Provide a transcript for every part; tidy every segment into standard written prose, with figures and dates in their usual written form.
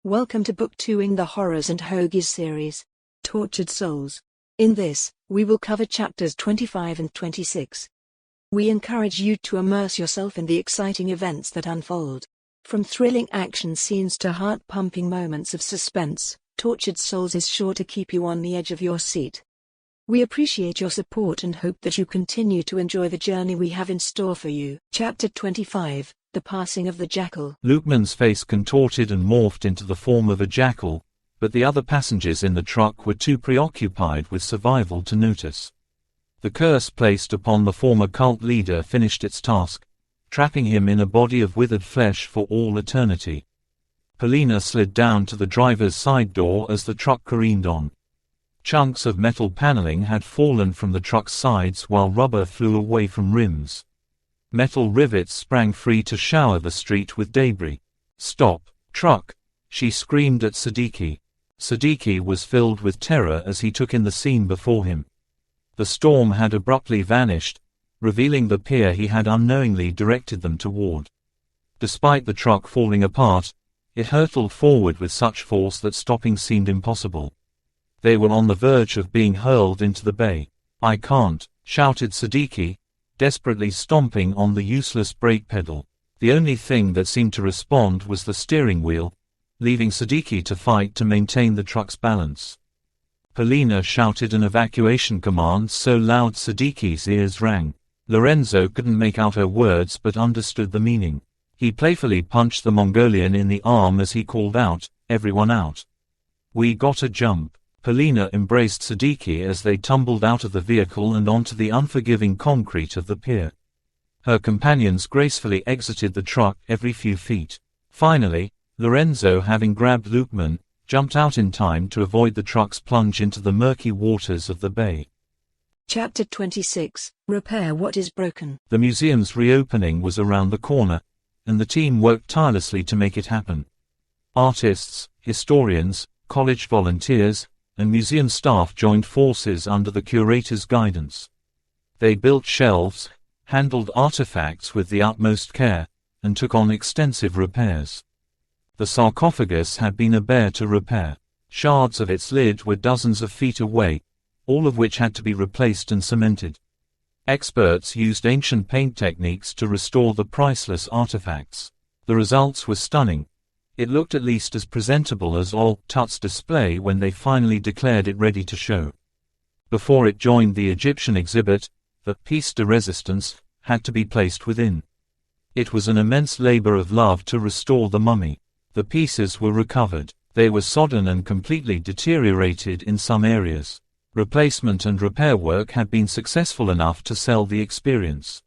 Welcome to Book 2 in the Horrors and Hoagies series, Tortured Souls. In this, we will cover chapters 25 and 26. We encourage you to immerse yourself in the exciting events that unfold. From thrilling action scenes to heart-pumping moments of suspense, Tortured Souls is sure to keep you on the edge of your seat. We appreciate your support and hope that you continue to enjoy the journey we have in store for you. Chapter 25, The Passing of the Jackal. Lukeman's face contorted and morphed into the form of a jackal, but the other passengers in the truck were too preoccupied with survival to notice. The curse placed upon the former cult leader finished its task, trapping him in a body of withered flesh for all eternity. Polina slid down to the driver's side door as the truck careened on. Chunks of metal paneling had fallen from the truck's sides while rubber flew away from rims. Metal rivets sprang free to shower the street with debris. "Stop, truck!" she screamed at Siddiqui. Siddiqui was filled with terror as he took in the scene before him. The storm had abruptly vanished, revealing the pier he had unknowingly directed them toward. Despite the truck falling apart, it hurtled forward with such force that stopping seemed impossible. They were on the verge of being hurled into the bay. "I can't," shouted Siddiqui, desperately stomping on the useless brake pedal. The only thing that seemed to respond was the steering wheel, leaving Siddiqui to fight to maintain the truck's balance. Polina shouted an evacuation command so loud Siddiqui's ears rang. Lorenzo couldn't make out her words but understood the meaning. He playfully punched the Mongolian in the arm as he called out, "Everyone out. We gotta jump." Polina embraced Siddiqui as they tumbled out of the vehicle and onto the unforgiving concrete of the pier. Her companions gracefully exited the truck every few feet. Finally, Lorenzo, having grabbed Lukeman, jumped out in time to avoid the truck's plunge into the murky waters of the bay. Chapter 26, Repair What Is Broken. The museum's reopening was around the corner, and the team worked tirelessly to make it happen. Artists, historians, college volunteers, and museum staff joined forces under the curator's guidance. They built shelves, handled artifacts with the utmost care, and took on extensive repairs. The sarcophagus had been a bear to repair. Shards of its lid were dozens of feet away, all of which had to be replaced and cemented. Experts used ancient paint techniques to restore the priceless artifacts. The results were stunning. It looked at least as presentable as Ol Tut's display when they finally declared it ready to show. Before it joined the Egyptian exhibit, the pièce de résistance had to be placed within. It was an immense labor of love to restore the mummy. The pieces were recovered. They were sodden and completely deteriorated in some areas. Replacement and repair work had been successful enough to sell the experience.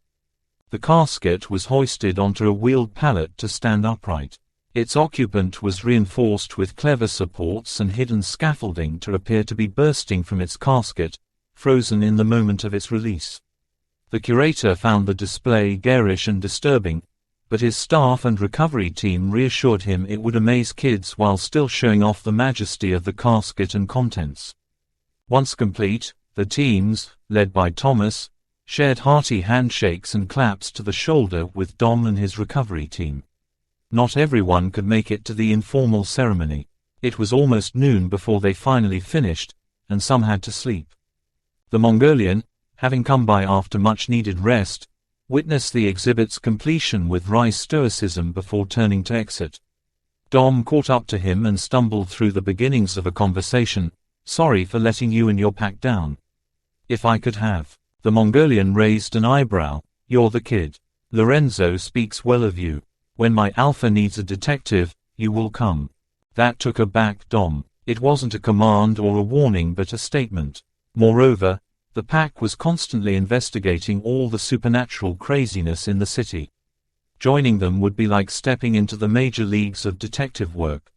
The casket was hoisted onto a wheeled pallet to stand upright. Its occupant was reinforced with clever supports and hidden scaffolding to appear to be bursting from its casket, frozen in the moment of its release. The curator found the display garish and disturbing, but his staff and recovery team reassured him it would amaze kids while still showing off the majesty of the casket and contents. Once complete, the teams, led by Thomas, shared hearty handshakes and claps to the shoulder with Dom and his recovery team. Not everyone could make it to the informal ceremony. It was almost noon before they finally finished, and some had to sleep. The Mongolian, having come by after much-needed rest, witnessed the exhibit's completion with wry stoicism before turning to exit. Dom caught up to him and stumbled through the beginnings of a conversation. "Sorry for letting you and your pack down. If I could have." The Mongolian raised an eyebrow. "You're the kid. Lorenzo speaks well of you. When my alpha needs a detective, you will come." That took aback Dom. It wasn't a command or a warning but a statement. Moreover, the pack was constantly investigating all the supernatural craziness in the city. Joining them would be like stepping into the major leagues of detective work.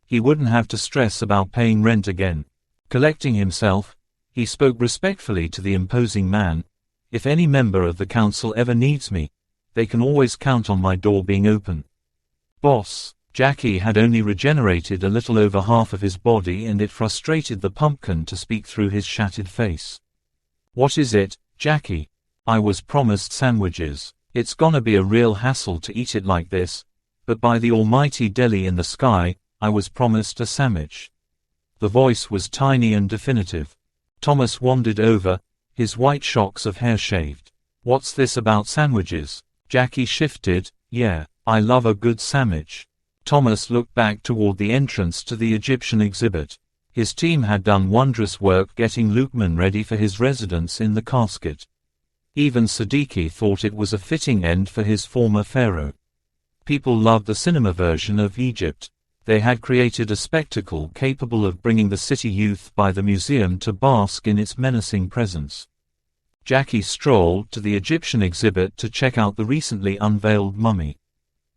He wouldn't have to stress about paying rent again. Collecting himself, he spoke respectfully to the imposing man. "If any member of the council ever needs me, they can always count on my door being open." "Boss." Jackie had only regenerated a little over half of his body and it frustrated the pumpkin to speak through his shattered face. "What is it, Jackie?" "I was promised sandwiches. It's gonna be a real hassle to eat it like this, but by the almighty deli in the sky, I was promised a sandwich. The voice was tiny and definitive. Thomas wandered over, his white shocks of hair shaved. What's this about sandwiches? Jackie shifted. Yeah, I love a good sandwich. Thomas looked back toward the entrance to the Egyptian exhibit. His team had done wondrous work getting Luqman ready for his residence in the casket. Even Siddiqui thought it was a fitting end for his former pharaoh. People loved the cinema version of Egypt. They had created a spectacle capable of bringing the city youth by the museum to bask in its menacing presence. Jackie strolled to the Egyptian exhibit to check out the recently unveiled mummy.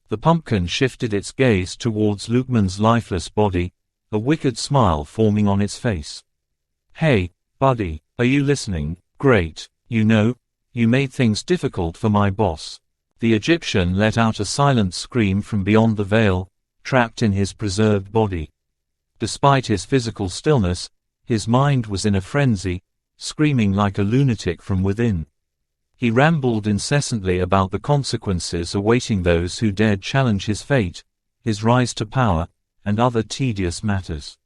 The pumpkin shifted its gaze towards Luqman's lifeless body, a wicked smile forming on its face. Hey, buddy, are you listening? Great, you made things difficult for my boss. The Egyptian let out a silent scream from beyond the veil, trapped in his preserved body. Despite his physical stillness, his mind was in a frenzy, screaming like a lunatic from within. He rambled incessantly about the consequences awaiting those who dared challenge his fate, his rise to power, and other tedious matters.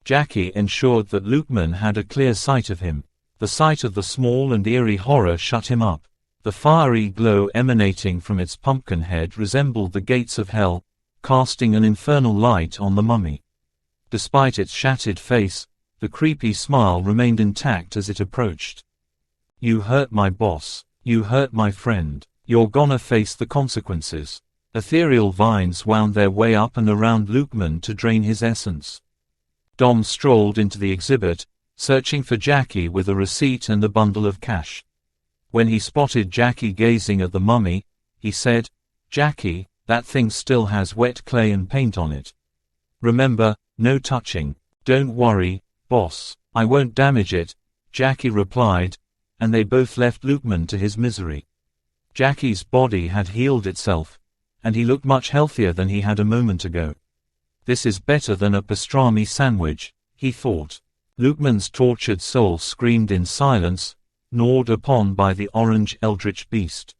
Jackie ensured that Luqman had a clear sight of him. The sight of the small and eerie horror shut him up. The fiery glow emanating from its pumpkin head resembled the gates of hell, casting an infernal light on the mummy. Despite its shattered face, the creepy smile remained intact as it approached. You hurt my boss. You hurt my friend. You're gonna face the consequences. Ethereal vines wound their way up and around Luqman to drain his essence. Dom strolled into the exhibit, searching for Jackie with a receipt and a bundle of cash. When he spotted Jackie gazing at the mummy, he said, Jackie, that thing still has wet clay and paint on it. Remember, no touching. Don't worry, boss, I won't damage it, Jackie replied, and they both left Luqman to his misery. Jackie's body had healed itself, and he looked much healthier than he had a moment ago. This is better than a pastrami sandwich, he thought. Luqman's tortured soul screamed in silence, gnawed upon by the orange eldritch beast.